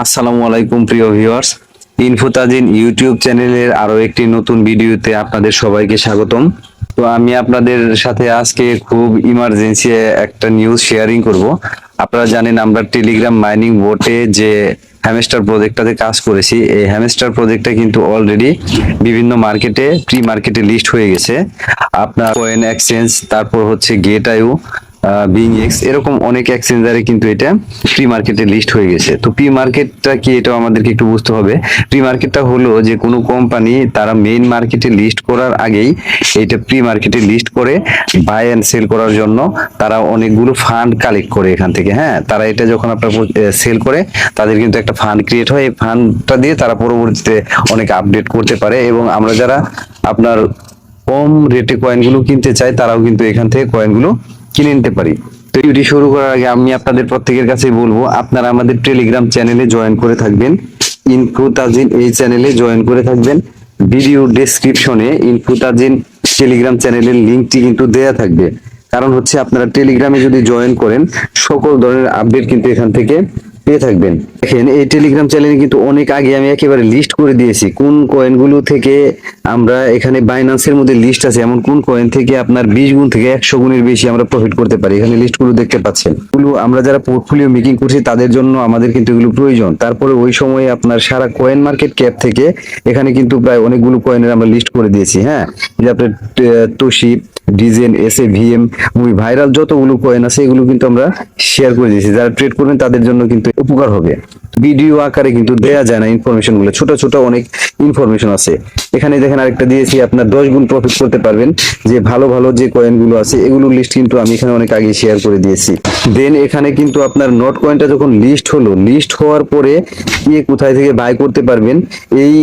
আসসালামু আলাইকুম প্রিয় ভিউয়ার্স, ইনফোতাজিন ইউটিউব চ্যানেলের আরো একটি নতুন ভিডিওতে আপনাদের সবাইকে স্বাগতম। তো আমি আপনাদের সাথে আজকে খুব ইমার্জেন্সি একটা নিউজ শেয়ারিং করব। আপনারা জানেন আমরা টেলিগ্রাম মাইনিং বোটে যে হ্যামস্টার প্রজেক্টটাতে কাজ করেছি, এই হ্যামস্টার প্রজেক্টটা কিন্তু অলরেডি বিভিন্ন মার্কেটে প্রি মার্কেটে লিস্ট হয়ে গেছে। আপনার কয়েন এক্সচেঞ্জ, তারপর হচ্ছে গেট আইও, বিং এক্স, এরকম অনেক এক্সচেঞ্জারে কিন্তু এটা প্রি মার্কেটে লিস্ট হয়ে গেছে। তো প্রি মার্কেটটা কি, এটাও আমাদেরকে একটু বুঝতে হবে। প্রি মার্কেটটা হলো যে কোনো কোম্পানি তারা মেইন মার্কেটে লিস্ট করার আগেই এটা প্রি মার্কেটে লিস্ট করে বাই এন্ড সেল করার জন্য তারা অনেকগুলো ফান্ড কালেক্ট করে এখান থেকে। হ্যাঁ, তারা এটা যখন আপনার সেল করে তাদের কিন্তু একটা ফান্ড ক্রিয়েট হয়, এই ফান্ডটা দিয়ে তারা পরবর্তীতে অনেক আপডেট করতে পারে। এবং আমরা যারা আপনার কম রেটে কয়েনগুলো কিনতে চাই তারাও কিন্তু এখান থেকে কয়েনগুলো কিনে নিতে পারি। তো ভিডিওটি শুরু করার আগে আমি আপনাদের প্রত্যেকের কাছে বলবো, আপনারা আমাদের টেলিগ্রাম চ্যানেলে জয়েন করে থাকবেন। ইনফোতাজিন এই চ্যানেলে জয়েন করে থাকবেন। ভিডিও ডেসক্রিপশনে ইনফোতাজিন টেলিগ্রাম চ্যানেলের লিংকটি কিন্তু দেয়া থাকবে। কারণ হচ্ছে আপনারা টেলিগ্রামে যদি জয়েন করেন সকল ধরনের আপডেট কিন্তু এখান থেকে পেয়ে থাকবেন। দেখেন, এই টেলিগ্রাম চ্যানেলে কিন্তু অনেক আগে আমি একেবারে লিস্ট করে দিয়েছি কোন কয়েনগুলো থেকে আমরা এখানে বাইন্যান্সের মধ্যে লিস্ট আছে এমন কোন কয়েন থেকে আপনার 20 গুণ থেকে 100 গুণের বেশি আমরা প্রফিট করতে পারি। এখানে লিস্টগুলো দেখতে পাচ্ছেন। এগুলো আমরা যারা পোর্টফোলিও মেকিং করছি তাদের জন্য আমাদের কিন্তু এগুলো প্রয়োজন। তারপরে ওই সময়ে আপনার সারা কয়েন মার্কেট ক্যাপ থেকে এখানে কিন্তু প্রায় অনেকগুলো কয়েনের আমরা লিস্ট করে দিয়েছি। হ্যাঁ, যে আপনার তোশি, ডিজেন, এসএ, ভিএম, মুভি, ভাইরাল যতগুলো কয়েন আছে এগুলো কিন্তু আমরা শেয়ার করে দিয়েছি। যারা ট্রেড করবেন তাদের জন্য কিন্তু উপকার হবে। ভিডিও আকারে কিন্তু দেয়া যায় না ইনফরমেশন গুলো, ছোট ছোট অনেক ইনফরমেশন আছে। এখানে দেখেন আরেকটা দিয়েছি, আপনার 10 গুণ প্রফিট করতে পারবেন। যে ভালো ভালো যে কয়েন গুলো আছে এগুলোর লিস্ট কিন্তু আমি এখানে অনেক আগে শেয়ার করে দিয়েছি। দেন এখানে কিন্তু আপনার নোট কয়েনটা যখন লিস্ট হলো, লিস্ট হওয়ার পরে কে কোথায় থেকে বাই করতে পারবেন এই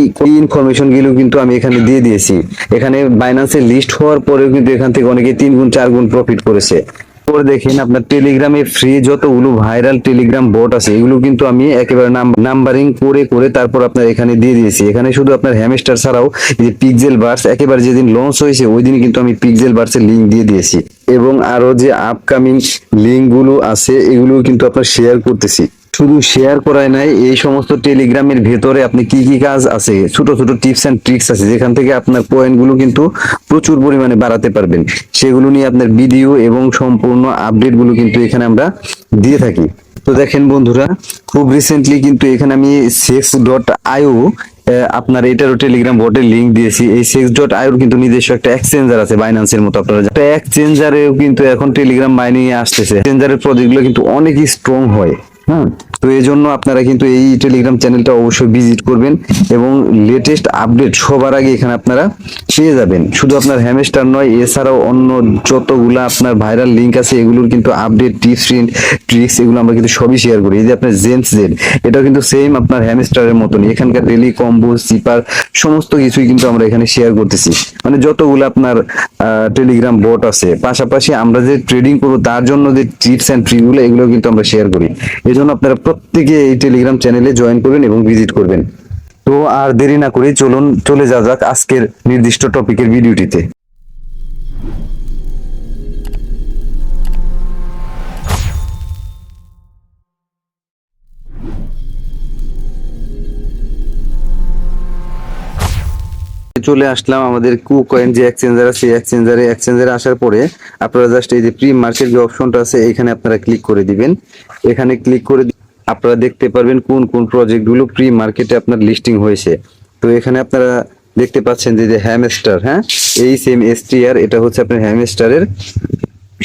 ইনফরমেশন গুলো কিন্তু আমি এখানে দিয়ে দিয়েছি। এখানে বাইন্যান্সে লিস্ট হওয়ার পরেও কিন্তু এখান থেকে অনেকে 3 গুণ 4 গুণ প্রফিট করেছে। পরে দেখেন আপনার টেলিগ্রামে ফ্রি যতগুলো ভাইরাল টেলিগ্রাম বট আছে এগুলো কিন্তু আমি একেবারে নাম্বারিং করে করে তারপর আপনার এখানে দিয়ে দিয়েছি। এখানে শুধু আপনার হ্যামস্টার ছাড়াও যে পিক্সেল বার্স একেবারে যেদিন লঞ্চ হয়েছে ওই দিন কিন্তু আমি পিক্সেল বার্সের লিঙ্ক দিয়ে দিয়েছি। এবং আরো যে আপকামিং লিঙ্ক গুলো আছে এগুলো কিন্তু আপনার শেয়ার করতেছি। শুধু শেয়ার করাই নাই, এই সমস্ত টেলিগ্রামের ভেতরে আপনি কি কি কাজ আছে, ছোট ছোট টিপস এন্ড ট্রিক্স আছে যেখান থেকে আপনার পয়েন্ট গুলো কিন্তু প্রচুর পরিমাণে বাড়াতে পারবেন। সেগুলো নিয়ে আপনার ভিডিও এবং সম্পূর্ণ আপডেট গুলো কিন্তু এখানে আমরা দিয়ে থাকি। তো দেখেন বন্ধুরা, খুব রিসেন্টলি কিন্তু এখানে আমি sex.io আপনার এটারও টেলিগ্রাম বটের লিংক দিয়েছি। এই sex.io কিন্তু নিজস্ব একটা এক্সচেঞ্জার আছে বাইন্যান্সের মতো। আপনারা একটা এক্সচেঞ্জারেও কিন্তু এখন টেলিগ্রাম মাইনিং এ আসতেছে। এক্সচেঞ্জারের প্রজেক্টগুলো কিন্তু অনেক স্ট্রং হয়। হ্যাঁ, তো এই জন্য আপনারা কিন্তু এই টেলিগ্রাম চ্যানেলটা অবশ্যই ভিজিট করবেন এবং লেটেস্ট আপডেট সবার আগে এখানে আপনারা পেয়ে যাবেন। শুধু আপনার হ্যামস্টার নয়, এছাড়াও অন্য যতগুলা আপনার ভাইরাল লিঙ্ক আছে এগুলোর কিন্তু আপডেট টিপস ট্রিক্স এগুলো আমরা কিন্তু সবই শেয়ার করি। এই যে আপনার জেমস জেড, এটাও কিন্তু সেম আপনার হ্যামস্টারের মতনই। এখানকার ডেলি কম্বো, সিপার সমস্ত কিছুই কিন্তু আমরা এখানে শেয়ার করতেছি। মানে যতগুলো আপনার টেলিগ্রাম বট আছে, পাশাপাশি আমরা যে ট্রেডিং করবো তার জন্য যে টিপস এন্ড ট্রিক গুলো এগুলো কিন্তু আমরা শেয়ার করি। এই জন্য আপনারা প্রত্যেকে এই টেলিগ্রাম চ্যানেলে জয়েন করবেন এবং ভিজিট করবেন। তো আর দেরি না করে চলুন চলে যাক আজকের নির্দিষ্ট টপিকের ভিডিওটিতে। চলে আসলাম আমাদের কুকয়েন যে এক্সচেঞ্জার আছে, এক্সচেঞ্জারে আসার পরে আপনারা জাস্ট এই যে প্রি মার্কেট যে অপশনটা আছে এখানে আপনারা ক্লিক করে দিবেন। এখানে ক্লিক করে আপনারা দেখতে পারবেন কোন কোন প্রজেক্ট গুলো প্রি মার্কেটে আপনার লিস্টিং হয়েছে। তো এখানে আপনারা দেখতে পাচ্ছেন যে হ্যামস্টার, হ্যাঁ, HMSTR, এটা হচ্ছে আপনার হ্যামস্টারের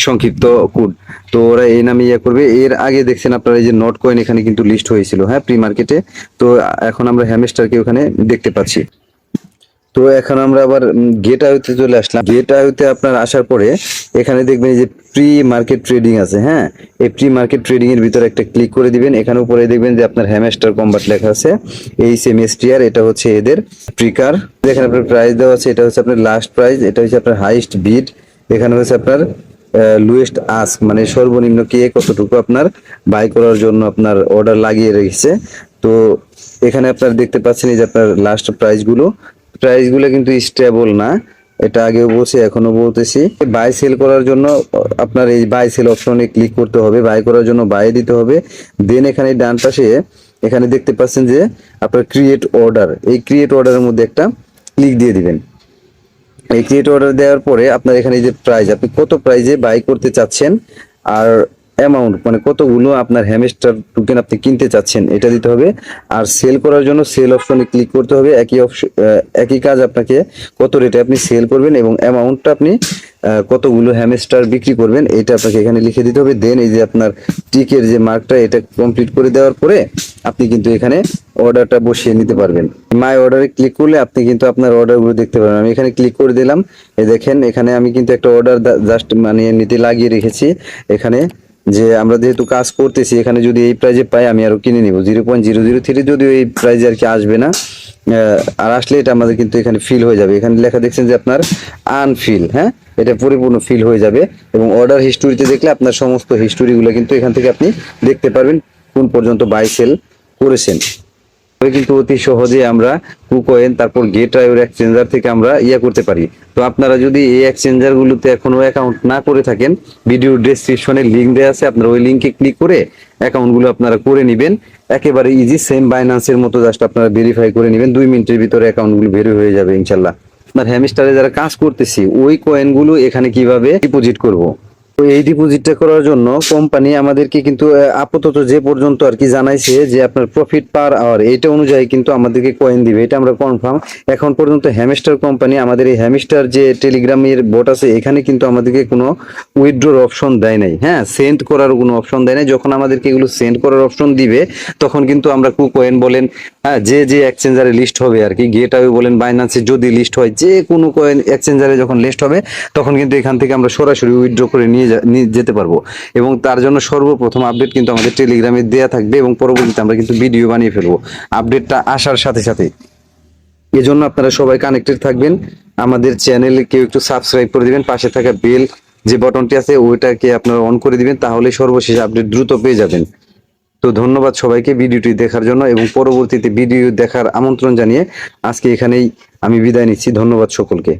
সংক্ষিপ্ত কোড। তো ওরা এই নামে করবে। এর আগে দেখছেন আপনারা এই যে নট কয়েন এখানে কিন্তু লিস্ট হয়েছিল, হ্যাঁ, প্রি মার্কেটে। তো এখন আমরা হ্যামস্টারকে ওখানে দেখতে পাচ্ছি। তো এখন আমরা আবার গেট আইওতে চলে আসলাম। গেট আইওতে আপনার আসার পরে এখানে দেখবেন যে প্রি মার্কেট ট্রেডিং আছে। হ্যাঁ, এই প্রি মার্কেট ট্রেডিং এর ভিতরে একটা ক্লিক করে দিবেন। এখানে উপরে দেখবেন যে আপনার হ্যামস্টার কম্বাট লেখা আছে, HMSTR, এটা হচ্ছে এদের ট্রিকার। এখানে আপনার প্রাইস দেওয়া আছে, এটা হচ্ছে আপনার লাস্ট প্রাইস, এটা হচ্ছে আপনার হাইস্ট বিড, এখানে হচ্ছে আপনার লোয়েস্ট আস্ক, মানে সর্বনিম্ন কে কতটুকু আপনার বাই করার জন্য আপনার অর্ডার লাগিয়ে রেখেছে। তো এখানে আপনার দেখতে পাচ্ছেন এই যে আপনার লাস্ট প্রাইসগুলো কিন্তু স্টেবল না, এটা আগেও বলছি এখনো বলতেছি। বাই সেল করার জন্য আপনার এই বাই সেল অপশনে ক্লিক করতে হবে, বাই করার জন্য বাই দিতে হবে। দেন এখানে ডান পাশে এখানে দেখতে পাচ্ছেন যে আপনার ক্রিয়েট অর্ডার, এই ক্রিয়েট অর্ডারের মধ্যে একটা ক্লিক দিয়ে দিবেন। এই ক্রিয়েট অর্ডার দেওয়ার পরে আপনার এখানে এই যে প্রাইস, আপনি কত প্রাইজে বাই করতে চাচ্ছেন আর অ্যামাউন্ট মানে কতগুলো আপনার হ্যামস্টার টোকেন আপনি কিনতে চাচ্ছেন এটা দিতে হবে। আর সেল করার জন্য সেল অপশনে ক্লিক করতে হবে। একই কাজ, আপনাকে কত রেটে আপনি সেল করবেন এবং অ্যামাউন্টটা আপনি কতগুলো হ্যামস্টার বিক্রি করবেন এটা আপনাকে এখানে লিখে দিতে হবে। দেন এই যে আপনার টিকের যে মার্কটা এটা কমপ্লিট করে দেওয়ার পরে আপনি কিন্তু এখানে অর্ডারটা বসিয়ে নিতে পারবেন। মাই অর্ডারে ক্লিক করলে আপনি কিন্তু আপনার অর্ডারগুলো দেখতে পারবেন। আমি এখানে ক্লিক করে দিলাম, এই দেখেন এখানে আমি কিন্তু একটা অর্ডার জাস্ট মানে নিতে লাগিয়ে রেখেছি। এখানে যে আমরা যেহেতু কাজ করতেছি, এখানে যদি এই প্রাইজে পাই আমি আরো কিনে নিব। 0.003 যদিও এই প্রাইজে আর কি আসবে না, আর আসলে এটা আমাদের কিন্তু এখানে ফিল হয়ে যাবে। এখানে লেখা দেখছেন যে আপনার আনফিল, হ্যাঁ এটা পরিপূর্ণ ফিল হয়ে যাবে। এবং অর্ডার হিস্টোরিতে দেখলে আপনার সমস্ত হিস্টোরিগুলো কিন্তু এখান থেকে আপনি দেখতে পারবেন কোন পর্যন্ত বাই সেল করেছেন। কিন্তু অতি সহজে আমরা কুকয়েন তারপর গেটওয়ে এক্সচেঞ্জার থেকে আমরা করতে পারি। তো আপনারা যদি এই এক্সচেঞ্জার গুলোতে এখনো অ্যাকাউন্ট না করে থাকেন, ভিডিও ডেসক্রিপশনে লিংক দেওয়া আছে, আপনারা ওই লিংকে ক্লিক করে অ্যাকাউন্ট গুলো আপনারা করে নেবেন। একেবারে ইজি, সেম বাইন্যান্সের মতো জাস্ট আপনারা ভেরিফাই করে নেবেন, 2 মিনিটের ভিতরে অ্যাকাউন্ট গুলো ভেরি হয়ে যাবে ইনশাল্লাহ। আপনার হ্যামস্টারে যারা কাজ করতেছি ওই কয়েন গুলো এখানে কিভাবে ডিপোজিট করব। তো এই ডিপোজিটটা করার জন্য কোম্পানি আমাদেরকে কিন্তু আপাতত যে পর্যন্ত আর কি জানাইছে যে আপনার প্রফিট পার আওয়ার এইটা অনুযায়ী কিন্তু আমাদেরকে কয়েন দিবে, এটা আমরা কনফার্ম। এখন পর্যন্ত হ্যামস্টার কোম্পানি আমাদের এই হ্যামস্টার যে টেলিগ্রামের বট আছে এখানে কিন্তু আমাদেরকে কোনো উইথড্রর অপশন দেয় নাই, হ্যাঁ সেন্ড করার কোনো অপশন দেয় নাই। যখন আমাদেরকে এগুলো সেন্ড করার অপশন দিবে তখন কিন্তু আমরা কুকয়েন বলেন, হ্যাঁ যে এক্সচেঞ্জারে লিস্ট হবে আর কি, গেটওয়ে বলেন বাইন্যান্সে যদি লিস্ট হয়, যে কোনো কয়েন এক্সচেঞ্জারে যখন লিস্ট হবে তখন কিন্তু এখান থেকে আমরা সরাসরি উইথড্র করে নিয়ে যেতে পারবো। এবং তার জন্য সর্বপ্রথম আপডেট কিন্তু আমাদের টেলিগ্রামে দেয়া থাকবে এবং পরবর্তীতে আমরা কিন্তু ভিডিও বানিয়ে ফেলবো আপডেটটা আসার সাথে সাথে। এজন্য আপনারা সবাই কানেক্টেড থাকবেন, আমাদের চ্যানেলে কেউ একটু সাবস্ক্রাইব করে দিবেন, পাশে থাকা বেল যে বাটনটি আছে ওইটাকে আপনারা অন করে দিবেন, তাহলে সর্বশেষ আপডেট দ্রুত পেয়ে যাবেন। তো ধন্যবাদ সবাইকে ভিডিওটি দেখার জন্য এবং পরবর্তীতে ভিডিও দেখার আমন্ত্রণ জানিয়ে আজকে এখানেই আমি বিদায় নিচ্ছি। ধন্যবাদ সকলকে।